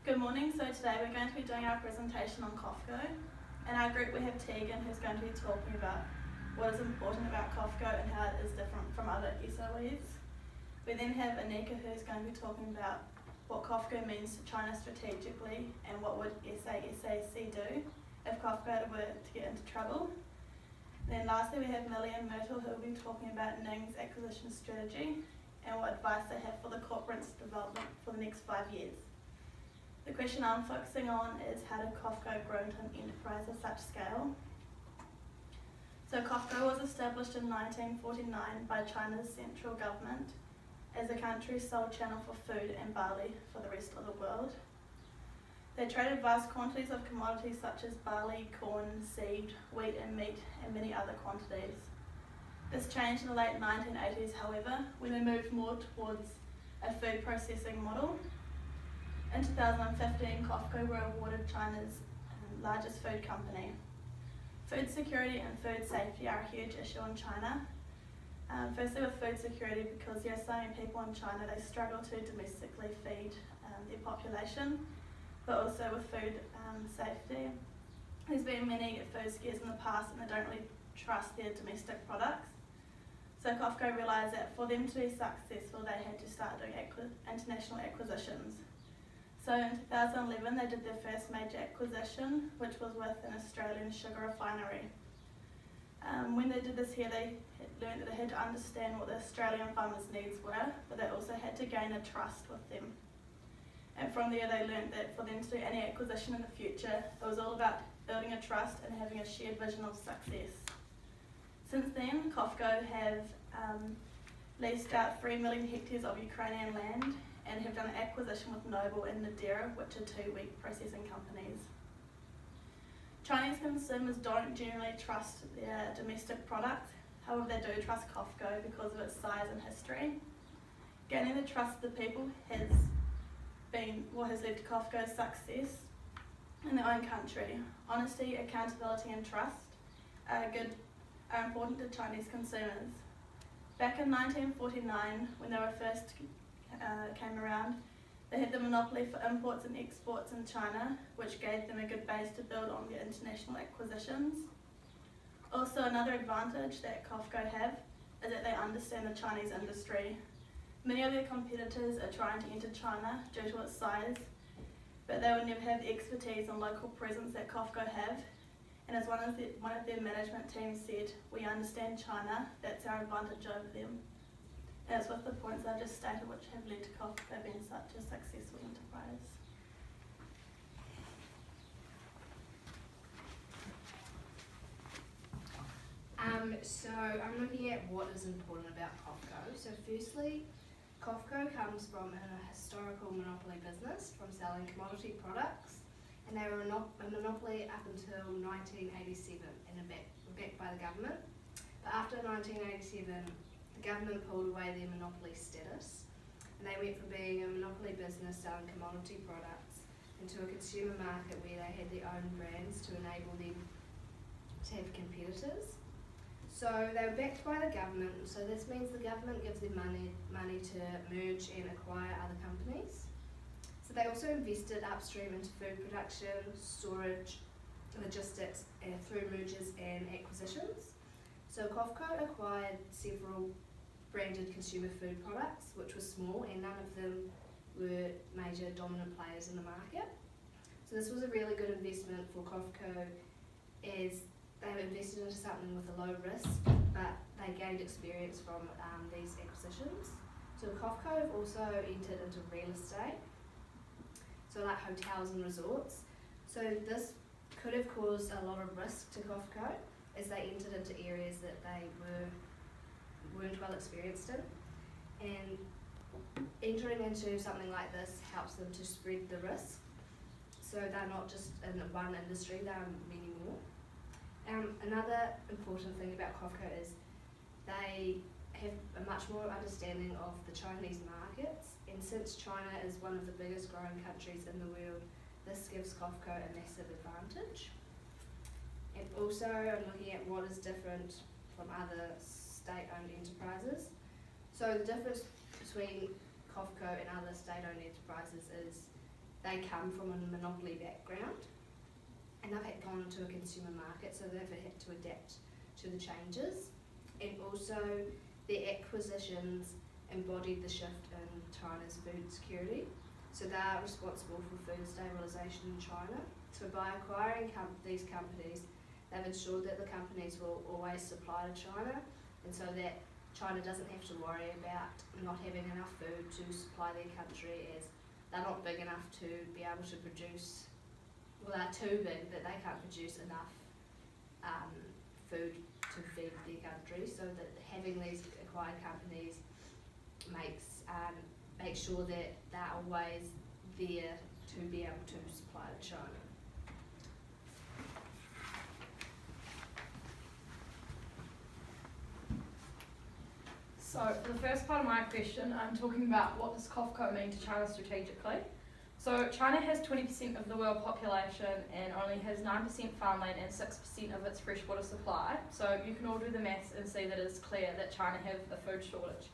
Good morning. So today we're going to be doing our presentation on Cofco. In our group we have Tegan, who's going to be talking about what is important about Cofco and how it is different from other SOEs. We then have Anika, who's going to be talking about what Cofco means to China strategically and what would SAC do if Cofco were to get into trouble. Then lastly we have Millie and Myrtle, who will be talking about Ning's acquisition strategy and what advice they have for the corporate's development for the next 5 years. The question I'm focusing on is how did Cofco grow into an enterprise of such scale? So Cofco was established in 1949 by China's central government as the country's sole channel for food and barley for the rest of the world. They traded vast quantities of commodities such as barley, corn, seed, wheat and meat and many other quantities. This changed in the late 1980s, however, when they moved more towards a food processing model. In 2015, Cofco were awarded China's largest food company. Food security and food safety are a huge issue in China. Firstly with food security, because there are so many people in China, they struggle to domestically feed their population, but also with food safety. There's been many food scares in the past and they don't really trust their domestic products. So Cofco realised that for them to be successful, they had to start doing international acquisitions. So in 2011 they did their first major acquisition, which was with an Australian sugar refinery. When they did this here, they learned that they had to understand what the Australian farmers' needs were, but they also had to gain a trust with them. And from there they learned that for them to do any acquisition in the future, it was all about building a trust and having a shared vision of success. Since then, Cofco have leased out 3 million hectares of Ukrainian land and have done an acquisition with Noble and Nadera, which are 2 wheat processing companies. Chinese consumers don't generally trust their domestic product, however they do trust Cofco because of its size and history. Gaining the trust of the people has been what has led to Cofco's success in their own country. Honesty, accountability and trust are important to Chinese consumers. Back in 1949, when they were first came around, they had the monopoly for imports and exports in China, which gave them a good base to build on their international acquisitions. Also, another advantage that Cofco have is that they understand the Chinese industry. Many of their competitors are trying to enter China due to its size, but they would never have the expertise and local presence that Cofco have. And as one of their management teams said, we understand China, that's our advantage over them. And it's with the points I've just stated which have led to Cofco being such a successful enterprise. So I'm looking at what is important about Cofco. So firstly, Cofco comes from a historical monopoly business from selling commodity products, and they were a monopoly up until 1987 and were backed by the government. But after 1987, the government pulled away their monopoly status, and they went from being a monopoly business selling commodity products into a consumer market where they had their own brands to enable them to have competitors. So they were backed by the government, so this means the government gives them money to merge and acquire other companies. So they also invested upstream into food production, storage, logistics, and through mergers and acquisitions. So Cofco acquired several branded consumer food products, which were small and none of them were major dominant players in the market. So this was a really good investment for Cofco as they were invested into something with a low risk, but they gained experience from these acquisitions. So Cofco have also entered into real estate, so like hotels and resorts. So this could have caused a lot of risk to Cofco as they entered into areas that they weren't well experienced in. And entering into something like this helps them to spread the risk. So they're not just in one industry, there are many more. Another important thing about Cofco is they have a much more understanding of the Chinese markets, and since China is one of the biggest growing countries in the world, this gives Cofco a massive advantage. And also I'm looking at what is different from other state-owned enterprises. So the difference between Cofco and other state-owned enterprises is they come from a monopoly background and they've had gone into a consumer market, so they've had to adapt to the changes. And also their acquisitions embodied the shift in China's food security. So they are responsible for food stabilisation in China. So by acquiring these companies, they've ensured that the companies will always supply to China, and so that China doesn't have to worry about not having enough food to supply their country, as they're not big enough to be able to produce, well, they're too big that they can't produce enough food to feed their country, so that having these acquired companies makes sure that they're always there to be able to supply to China. So for the first part of my question, I'm talking about what does Cofco mean to China strategically. So China has 20% of the world population and only has 9% farmland and 6% of its freshwater supply. So you can all do the maths and see that it's clear that China have a food shortage.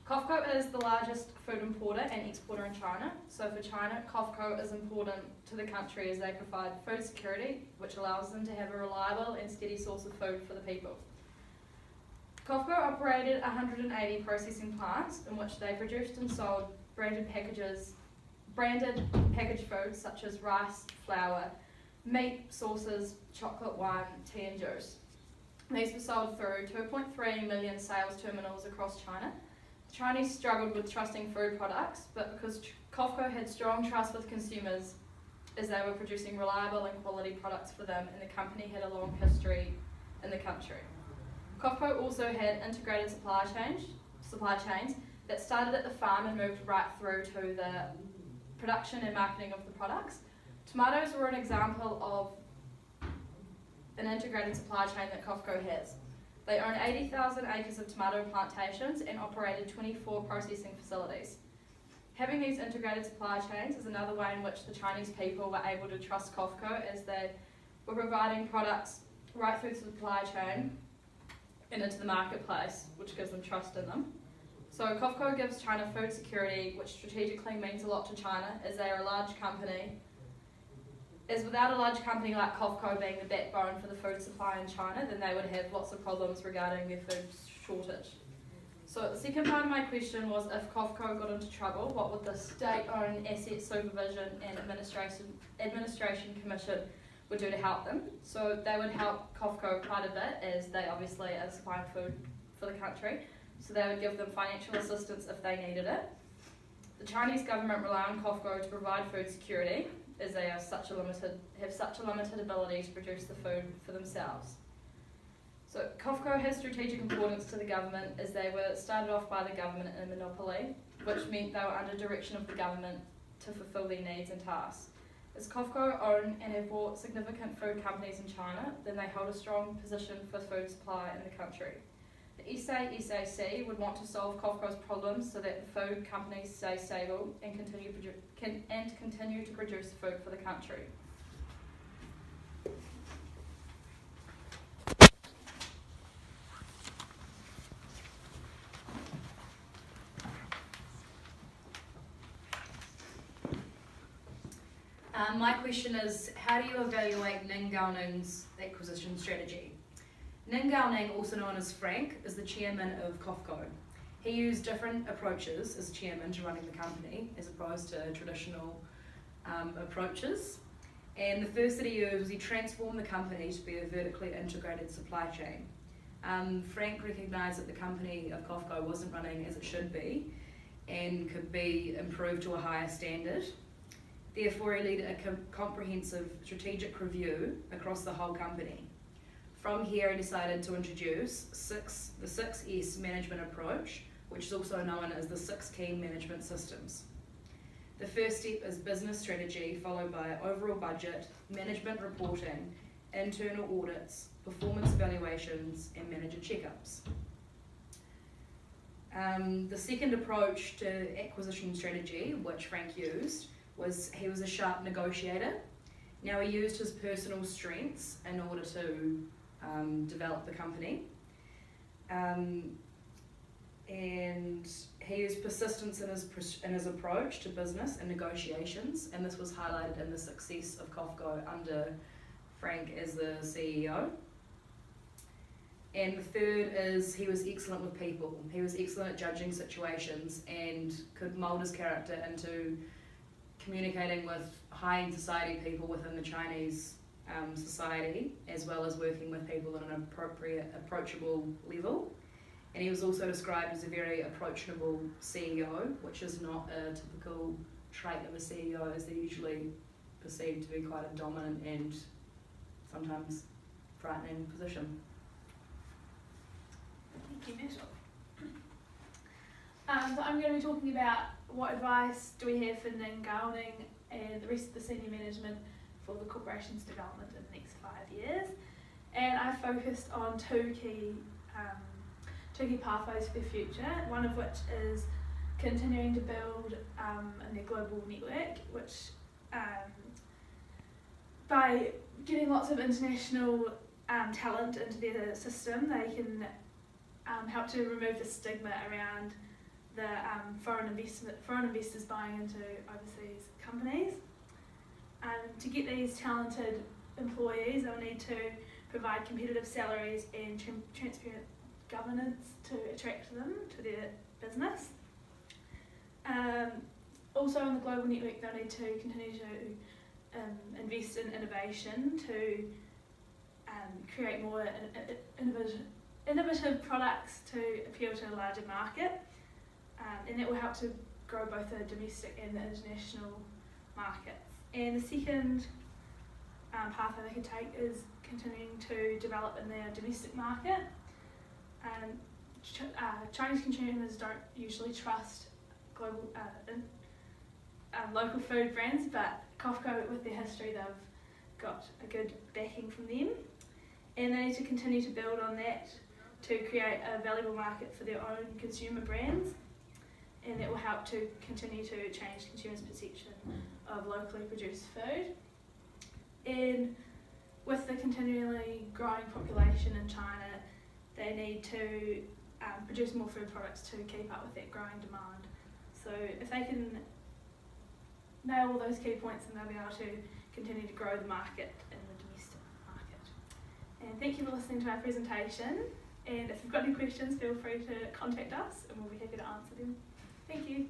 Cofco is the largest food importer and exporter in China. So for China, Cofco is important to the country as they provide food security, which allows them to have a reliable and steady source of food for the people. Cofco operated 180 processing plants in which they produced and sold branded packaged foods such as rice, flour, meat, sauces, chocolate, wine, tea and juice. These were sold through 2.3 million sales terminals across China. The Chinese struggled with trusting food products, but because Cofco had strong trust with consumers as they were producing reliable and quality products for them, and the company had a long history in the country. Cofco also had integrated supply chains that started at the farm and moved right through to the production and marketing of the products. Tomatoes were an example of an integrated supply chain that Cofco has. They own 80,000 acres of tomato plantations and operated 24 processing facilities. Having these integrated supply chains is another way in which the Chinese people were able to trust Cofco, as they were providing products right through the supply chain and into the marketplace, which gives them trust in them. So Cofco gives China food security, which strategically means a lot to China, as they are a large company. As without a large company like Cofco being the backbone for the food supply in China, then they would have lots of problems regarding their food shortage. So the second part of my question was, if Cofco got into trouble, what would the State-Owned Asset Supervision and Administration Commission would do to help them? So they would help Cofco quite a bit, as they obviously are supplying food for the country. So they would give them financial assistance if they needed it. The Chinese government rely on Cofco to provide food security, as they have such a limited ability to produce the food for themselves. So Cofco has strategic importance to the government, as they were started off by the government in a monopoly, which meant they were under direction of the government to fulfil their needs and tasks. As Cofco own and have bought significant food companies in China, then they hold a strong position for food supply in the country. The SAC would want to solve Cofco's problems so that the food companies stay stable and continue to produce food for the country. My question is, how do you evaluate Ning Gaoning's acquisition strategy? Ning Gaoning, also known as Frank, is the chairman of Cofco. He used different approaches as chairman to running the company, as opposed to traditional approaches. And the first that he used was he transformed the company to be a vertically integrated supply chain. Frank recognised that the company of Cofco wasn't running as it should be and could be improved to a higher standard. Therefore, he led a comprehensive strategic review across the whole company. From here, he decided to introduce the 6S management approach, which is also known as the 6 key management systems. The first step is business strategy, followed by overall budget, management reporting, internal audits, performance evaluations, and manager checkups. The second approach to acquisition strategy, which Frank used, was he was a sharp negotiator. Now, he used his personal strengths in order to develop the company. And He used persistence in his approach to business and negotiations, and this was highlighted in the success of Cofco under Frank as the CEO. And the third is he was excellent with people. He was excellent at judging situations and could mould his character into communicating with high-end society people within the Chinese society, as well as working with people at an approachable level. And he was also described as a very approachable CEO, which is not a typical trait of a CEO, as they're usually perceived to be quite a dominant and sometimes frightening position. Thank you, Myrtle. So I'm going to be talking about what advice do we have for Ning Gowning and the rest of the senior management for the corporation's development in the next 5 years. And I focused on two key pathways for the future, one of which is continuing to build in their global network, which by getting lots of international talent into their system, they can help to remove the stigma around the foreign investors buying into overseas companies. To get these talented employees, they'll need to provide competitive salaries and transparent governance to attract them to their business. Also on the global network, they'll need to continue to invest in innovation to create more innovative products to appeal to a larger market, and that will help to grow both the domestic and the international markets. And the second pathway they could take is continuing to develop in their domestic market. Chinese consumers don't usually trust global local food brands, but Cofco, with their history, they've got a good backing from them, and they need to continue to build on that to create a valuable market for their own consumer brands, and that will help to continue to change consumers' perception of locally produced food. And with the continually growing population in China, they need to produce more food products to keep up with that growing demand. So if they can nail all those key points, then they'll be able to continue to grow the market in the domestic market. And thank you for listening to our presentation. And if you've got any questions, feel free to contact us and we'll be happy to answer them. Thank you.